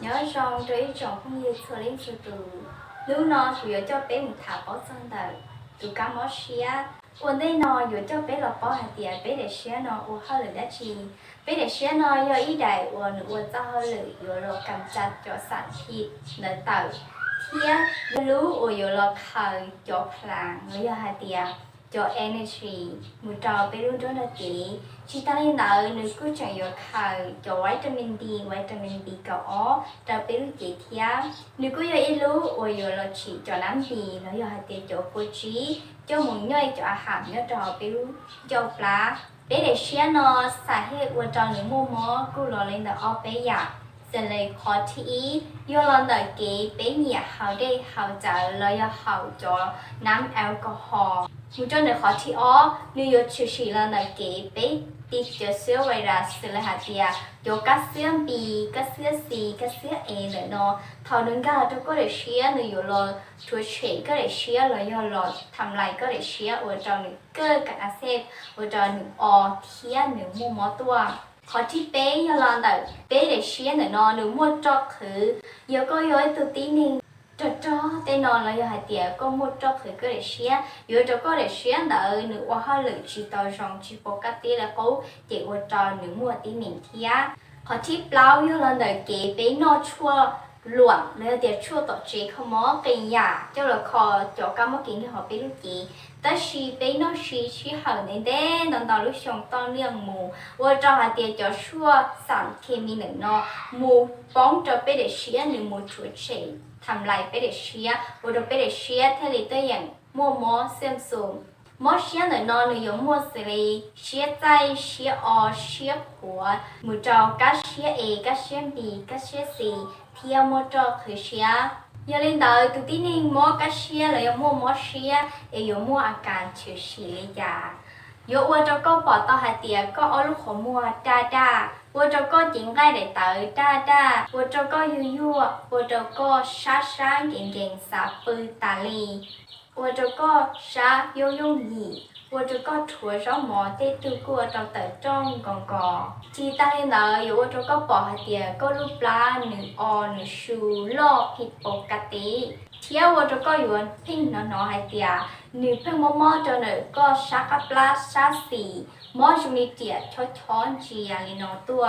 nhớ rằng đấy trong không như cho lên cho tụ lúc nó chủ yếu cho bé một thả bỏ sang đời tụ cá mó xía ổn đây nó yếu cho bé là bỏ hạt tiền bé để xía nó ổn hơn là đã chi bé để xía nó do ý đại ổn cho hơn là yếu rồi cầm chặt cho sản thịt nợ tờ thia lú yếu là khởi cho phẳng rồi hạt tiền cho energy một trò bé luôn đó là chỉ ta lên nợ nữ cứ chẳng yếu khởi cho vitamin D cao ó trò bé luôn chị thia nữ cứ yếu lú yếu là chỉ cho nám gì nó yếu hạt tiền cho cô trí cho muốn nhoi cho hàm nhớ trò bé luôn cho lá bé để xé nó xài hết qua trò nữ mua mó cứ lo lên đó ó bé dạ giờ lấy khó thi vô lần đời kỹ bé nhẹ hậu đây hậu trợ lời hậu cho nắm alcohol một trong những khó thi ó nếu vô chịu sĩ lần đời kỹ bé tiếp cho siêu virus là hạt tiền cho các siêu B các siêu C các siêu E nữa nó thầu đứng cao cho có để xía nếu vô lo chuột chế có để xía lời vô loทำlại có để xía ở trong những cơ cả xếp ở trong những o thiên những mua mó tua khóที่เป๊ะยาลอนแต่เป๊ะเด็กเชียนแต่นอนหรือมัวจอกคือเยอะก็ย้อยตัวตีนึงจ้อแต่นอนแล้วยาหายเตี๋ยก็มัวจอกคือก็เด็กเชียเยอะจะก็เด็กเชียนแต่หรือว่าเขาหรือชีตอจงชีปกติแล้วเขาเด็กว่าจอหรือมัวตีหนึ่งเทียkhóที่เปล่ายาลอนแต่เก๋เป๊ะนอชัวหลวงแล้วเดี๋ยวชัวต่อเจ๊เขาหมอกินยาเจ้าละคอจ่อก้ามกินที่เขาไปลูกจีแต่ชีเป็นน้องชีหางในเด้นตอนลูกชงต้องเลี้ยงหมูว่าจะหาเดียจะชั่วสารเคมีหนึ่งนอหมูป้องจะไปเด็กเชียหนึ่งหมูฉุดเฉยทำลายไปเด็กเชียว่าจะไปเด็กเชียเทลิเตอร์อย่างมัวมอเสื่อมสูงมอเชียหนึ่งนอหนึ่งยมัวสิริเชียใจเชียอเชียหัวหมูจอกัเชียเอกัเชียบีกัเชียซีเที่ยวมอจอคือเชียยาลินดาตุตินิงมอกัเชียเลยมัวมอเชียยมัวอาการเฉยเฉยยาโยว่าจะก็ปอต่อหาเตียก็เอาลูกของมัวจ้าว่าจะก็จิงไก่ได้เต๋อจ้าว่าจะก็ยั่วว่าจะก็ช้าเก่งสาปือตาลีว่าจะก็ช้าโยหยีว่าจะก็ถัวร้องหมอเตตุกัวจะเต๋อจ้องกอจีตาลินดาโยว่าจะก็ปอหาเตียก็รูปปลาหนึ่งชูโลกผิดปกติเที่ยวว่าจะก็อยู่พิ้งหนอหาเตียหนึ่งเพิ่งมอจนก็ชักอัปลาชาสีมอจุนิเตียช้อนจียาลินอตัว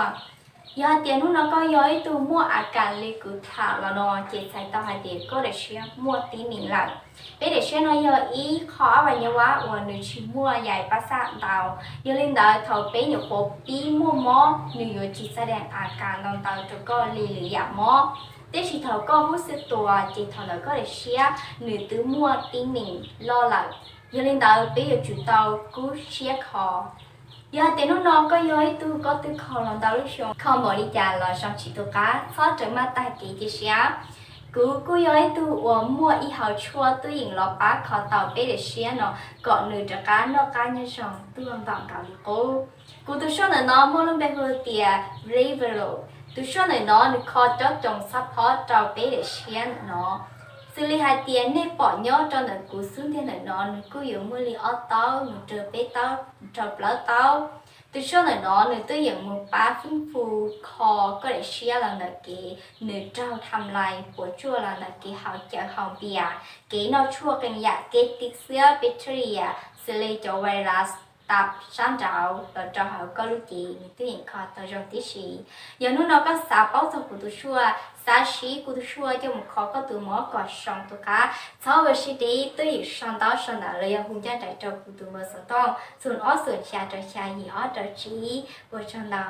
ยาเตียนุ่นก็ย้อยตัวมัวอาการเลยกุถาละนอเจใส่ต่อหาเตียก็ได้เชื่อมัวตีหนิงหลังไปเด็กเชื่อน้อยอีขออวัยวะวันหนึ่งชิมัวใหญ่ประสาทดาวยาลินดาเท่าเป็นอยู่ปปีมัวมอหนึ่งอยู่จีแสดงอาการตอนตาจะก็ลีหรืออยากมอแต่ชีเท่าก็รู้สึกตัวจีเท่าแล้วก็ได้เชื่อหนึ่งตัวมัวตีหนิงรอหลังยาลินดาไปอยู่จุดเตากูเชียคอยาเตนุนก็ย้อยตัวก็ตัวคอลองดาวลูกชงคอบริจาลสองชิตุก้าซอจะมาตากีจิเชียกูย้อยตัวมัวอีหาวชัวตัวหญิงล้อป้าขอเต่าไปเดเชียเนาะก่อนหนึ่งจากการนอกการยังสองตัวต่างกับกูตัวช่วงนั้นมัวลงไปหัวเตียรีเวโรตัวช่วงนั้นนึกคอจับจงซัพพอร์ตเราไปเดเชียเนาะxử lý hai tiếng này bỏ nhau cho nó cú xuống thế này nó cứ dùng mua li ở tao một trời bé tao trời lỡ tao từ sau này nó tới dùng một bát phun phù kho có để share là nó cái nửa trao tham lại của chua là nó cái hào chợ hào bia cái nó chua cái nhà cái tích sữa bacteria xử lý cho virus tập sáng tạo và cho họ có lúc gì tới hiện kho tao trong tí sĩ giờ nó có xả bao giờ của tôi chua xả xí của tôi chua cho một khó có từ mỏ cỏ sòng tôi cá sau về sĩ đi tới sòng đó là hùng cha chạy cho của tôi mở sở to rồi ó sửa cha cho cha gì ó cho chí của trong đó